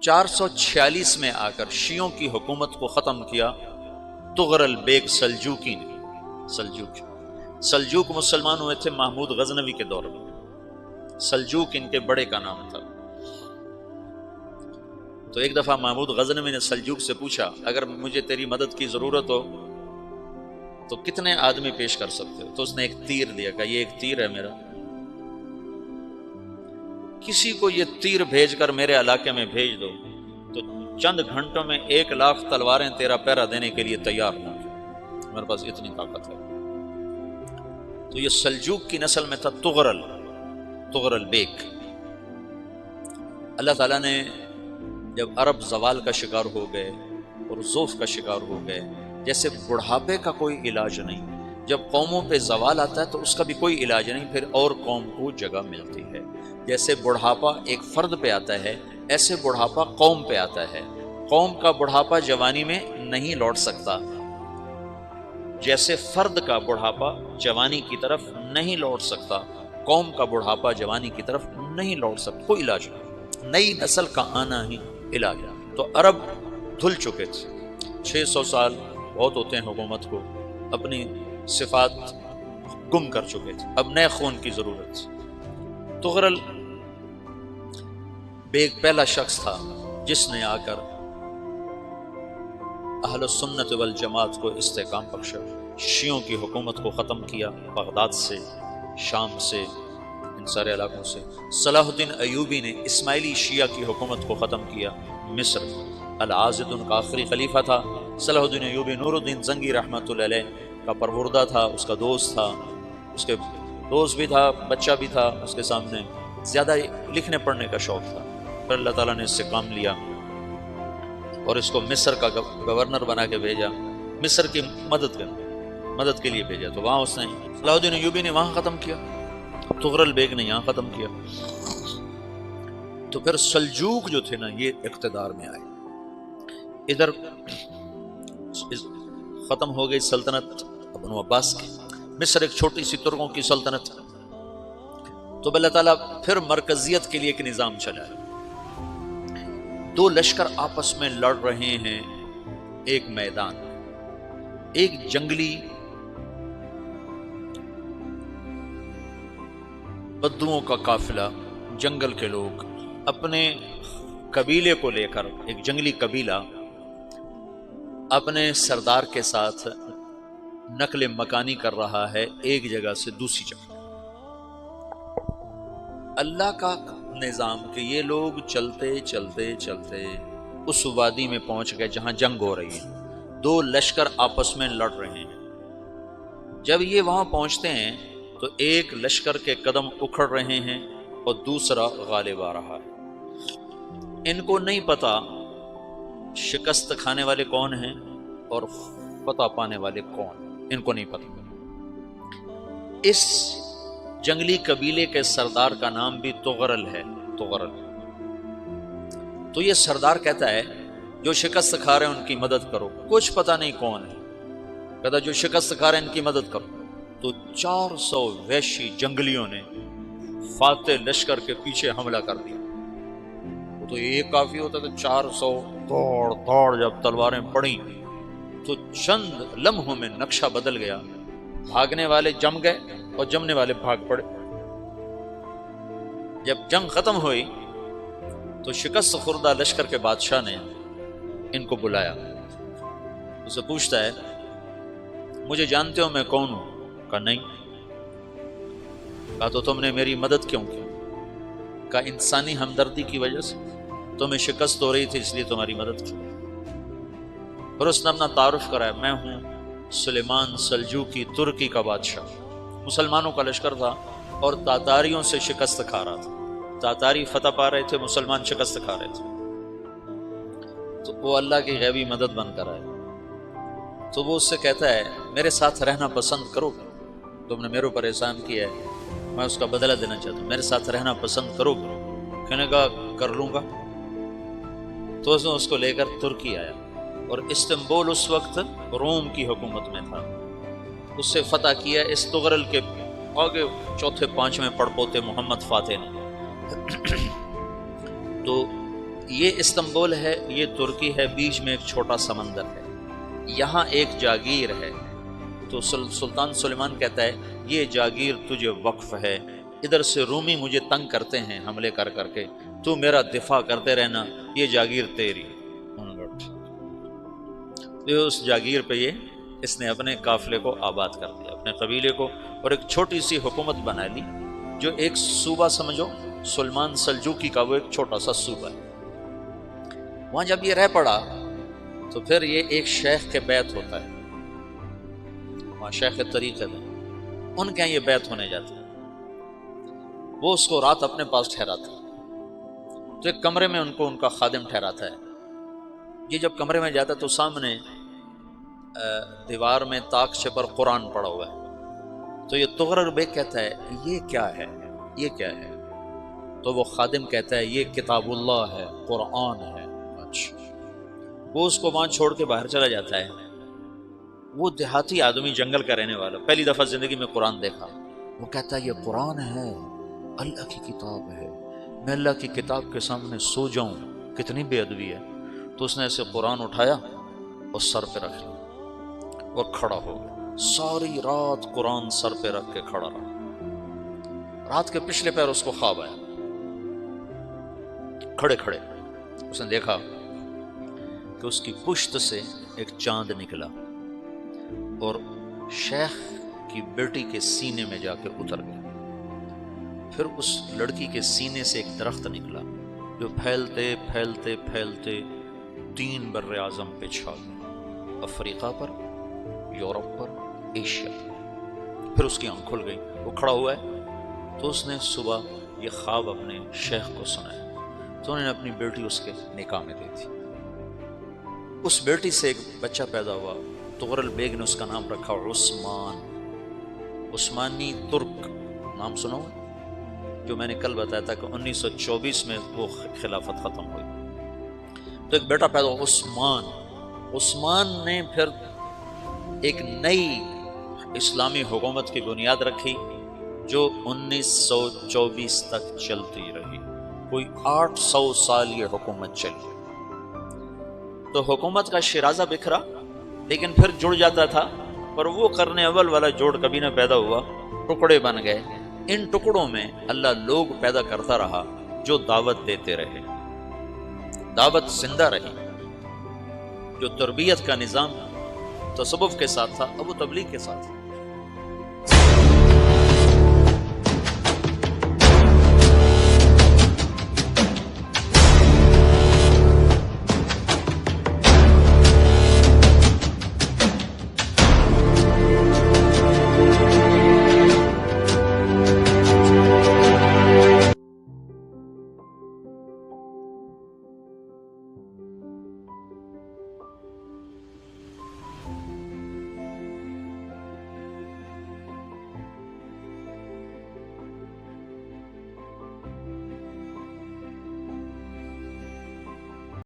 446 میں آ کر شیعوں کی حکومت کو ختم کیا تغرل بیگ سلجوکی نے۔ سلجوک مسلمان ہوئے تھے محمود غزنوی کے دور میں، سلجوک ان کے بڑے کا نام تھا۔ تو ایک دفعہ محمود غزنوی نے سلجوک سے پوچھا اگر مجھے تیری مدد کی ضرورت ہو تو کتنے آدمی پیش کر سکتے ہو؟ تو اس نے ایک تیر دیا، کہا یہ ایک تیر ہے میرا، کسی کو یہ تیر بھیج کر میرے علاقے میں بھیج دو تو چند گھنٹوں میں 1,00,000 تلواریں تیرا پہرا دینے کے لیے تیار ہوں گی، میرے پاس اتنی طاقت ہے۔ تو یہ سلجوک کی نسل میں تھا تغرل بیگ۔ اللہ تعالیٰ نے جب عرب زوال کا شکار ہو گئے اور ضعف کا شکار ہو گئے، جیسے بڑھاپے کا کوئی علاج نہیں، جب قوموں پہ زوال آتا ہے تو اس کا بھی کوئی علاج نہیں، پھر اور قوم کو جگہ ملتی ہے۔ جیسے بڑھاپا ایک فرد پہ آتا ہے، ایسے بڑھاپا قوم پہ آتا ہے۔ قوم کا بڑھاپا جوانی میں نہیں لوٹ سکتا، جیسے فرد کا بڑھاپا جوانی کی طرف نہیں لوٹ سکتا، قوم کا بڑھاپا جوانی کی طرف نہیں لوٹ سکتا، کوئی علاج نہیں، نئی نسل کا آنا ہی علاج۔ تو عرب دھل چکے تھے، 600 سال بہت ہوتے ہیں حکومت کو، اپنی صفات گم کر چکے تھے، اب نئے خون کی ضرورت تھی۔ تغرل بیگ پہلا شخص تھا جس نے آ کر اہل سنت والجماعت کو استحکام بخشا، شیعوں کی حکومت کو ختم کیا، بغداد سے، شام سے، ان سارے علاقوں سے۔ صلاح الدین ایوبی نے اسماعیلی شیعہ کی حکومت کو ختم کیا، مصر، العاضد ان کا آخری خلیفہ تھا۔ صلاح الدین ایوبی نور الدین زنگی رحمۃ اللہ علیہ کا پروردہ تھا، اس کا دوست تھا، اس کے دوست بھی تھا، بچہ بھی تھا اس کے سامنے، زیادہ لکھنے پڑھنے کا شوق تھا۔ پھر اللہ تعالیٰ نے اس سے کام لیا اور اس کو مصر کا گورنر بنا کے بھیجا، مصر کی مدد کے لیے بھیجا، تو وہاں اس نے صلاح الدین ایوبی نے وہاں ختم کیا، تغرل بیگ نے یہاں ختم کیا۔ تو پھر سلجوق جو تھے نا یہ اقتدار میں آئے، ادھر ختم ہو گئی سلطنت بنو عباس کی، مصر ایک چھوٹی سی ترکوں کی سلطنت، تو اللہ تعالیٰ پھر مرکزیت کے لیے ایک نظام چلایا۔ دو لشکر آپس میں لڑ رہے ہیں، ایک میدان، ایک جنگلی بدوؤں کا قافلہ، جنگل کے لوگ اپنے قبیلے کو لے کر، ایک جنگلی قبیلہ اپنے سردار کے ساتھ نقل مکانی کر رہا ہے ایک جگہ سے دوسری جگہ۔ اللہ کا نظام کہ یہ لوگ چلتے چلتے چلتے اس وادی میں پہنچ گئے جہاں جنگ ہو رہی ہے، دو لشکر آپس میں لڑ رہے ہیں۔ جب یہ وہاں پہنچتے ہیں تو ایک لشکر کے قدم اکھڑ رہے ہیں اور دوسرا غالب آ رہا ہے۔ ان کو نہیں پتا شکست کھانے والے کون ہیں اور فتح پانے والے کون، ان کو نہیں پتا۔ اس جنگلی قبیلے کے سردار کا نام بھی تغرل ہے، تغرل۔ تو یہ سردار کہتا ہے جو شکست کھا رہے ہیں ان کی مدد کرو، کچھ پتہ نہیں کون ہے، کہتا جو شکست کھا رہے ہیں ان کی مدد کرو۔ تو 400 وحشی جنگلیوں نے فاتح لشکر کے پیچھے حملہ کر دیا۔ تو یہ کافی ہوتا تو 400 دوڑ جب تلواریں پڑیں تو چند لمحوں میں نقشہ بدل گیا، بھاگنے والے جم گئے اور جمنے والے بھاگ پڑے۔ جب جنگ ختم ہوئی تو شکست خوردہ لشکر کے بادشاہ نے ان کو بلایا، اسے پوچھتا ہے مجھے جانتے ہو میں کون ہوں؟ کہا نہیں۔ کہا تو تم نے میری مدد کیوں کی؟ کہا انسانی ہمدردی کی وجہ سے، تمہیں شکست ہو رہی تھی اس لیے تمہاری مدد کی۔ پھر اس نے اپنا تعارف کرایا، میں ہوں سلیمان سلجوقی، ترکی کا بادشاہ۔ مسلمانوں کا لشکر تھا اور تاتاریوں سے شکست کھا رہا تھا، تاتاری فتح پا رہے تھے، مسلمان شکست کھا رہے تھے۔ تو وہ اللہ کی غیبی مدد بن کر آئے۔ تو وہ اس سے کہتا ہے میرے ساتھ رہنا پسند کرو گے؟ تم نے میرے اوپر احسان کیا ہے، میں اس کا بدلہ دینا چاہتا ہوں، میرے ساتھ رہنا پسند کرو گے؟ کہنے کا کر لوں گا۔ تو اس نے اس کو لے کر ترکی آیا، اور استنبول اس وقت روم کی حکومت میں تھا، اس سے فتح کیا اس تغرل کے آگے چوتھے پانچویں پڑپوتے محمد فاتح نے۔ تو یہ استنبول ہے، یہ ترکی ہے، بیچ میں ایک چھوٹا سمندر ہے، یہاں ایک جاگیر ہے۔ تو سلطان سلیمان کہتا ہے یہ جاگیر تجھے وقف ہے، ادھر سے رومی مجھے تنگ کرتے ہیں حملے کر کر کے، تو میرا دفاع کرتے رہنا، یہ جاگیر تیری۔ اس جاگیر پہ اس نے اپنے قافلے کو آباد کر دیا، اپنے قبیلے کو، اور ایک چھوٹی سی حکومت بنا لی، جو ایک صوبہ سمجھو سلمان سلجوقی کا، وہ ایک چھوٹا سا صوبہ ہے۔ وہاں جب یہ رہ پڑا تو پھر یہ ایک شیخ کے بیعت ہوتا ہے، وہاں شیخ طریقت ہے، ان کے یہاں یہ بیعت ہونے جاتا ہے، وہ اس کو رات اپنے پاس ٹھہراتا ہے، تو ایک کمرے میں ان کو ان کا خادم ٹھہراتا ہے۔ یہ جب کمرے میں جاتا ہے تو سامنے دیوار میں تاکچے پر قرآن پڑا ہوا ہے، تو یہ تغرل بیگ کہتا ہے یہ کیا ہے، یہ کیا ہے؟ تو وہ خادم کہتا ہے یہ کتاب اللہ ہے، قرآن ہے۔ اچھا، وہ اس کو وہاں چھوڑ کے باہر چلا جاتا ہے۔ وہ دیہاتی آدمی، جنگل کا رہنے والا، پہلی دفعہ زندگی میں قرآن دیکھا، وہ کہتا ہے یہ قرآن ہے، اللہ کی کتاب ہے، میں اللہ کی کتاب کے سامنے سو جاؤں، کتنی بے ادبی ہے۔ تو اس نے ایسے قرآن اٹھایا اور سر پہ رکھ لیا اور کھڑا ہو گیا، ساری رات قرآن سر پہ رکھ کے کھڑا رہا۔ رات کے پچھلے پہر اس کو خواب آیا، کھڑے کھڑے اس نے دیکھا کہ اس کی پشت سے ایک چاند نکلا اور شیخ کی بیٹی کے سینے میں جا کے اتر گیا۔ پھر اس لڑکی کے سینے سے ایک درخت نکلا جو پھیلتے پھیلتے پھیلتے 3 بر اعظم پہ چھا گیا، افریقہ پر، یورپ پر، ایشیا پر۔ پھر اس کی آنکھ کھل گئی، وہ کھڑا ہوا ہے، تو اس نے صبح یہ خواب اپنے شیخ کو سنایا، تو انہوں نے اپنی بیٹی اس کے نکاح میں دی تھی۔ اس بیٹی سے ایک بچہ پیدا ہوا، تغرل بیگ نے اس کا نام رکھا عثمان، عثمانی ترک نام سنو، جو میں نے کل بتایا تھا کہ 1924 میں وہ خلافت ختم ہوئی، تو ایک بیٹا پیدا ہوا عثمان۔ عثمان نے پھر ایک نئی اسلامی حکومت کی بنیاد رکھی جو 1924 تک چلتی رہی، کوئی 800 سال یہ حکومت چلی۔ تو حکومت کا شرازہ بکھرا، لیکن پھر جڑ جاتا تھا، پر وہ قرن اول والا جوڑ کبھی نہ پیدا ہوا، ٹکڑے بن گئے۔ ان ٹکڑوں میں اللہ لوگ پیدا کرتا رہا جو دعوت دیتے رہے، دعوت زندہ رہی۔ جو تربیت کا نظام تصوف کے ساتھ تھا اب وہ تبلیغ کے ساتھ ہے۔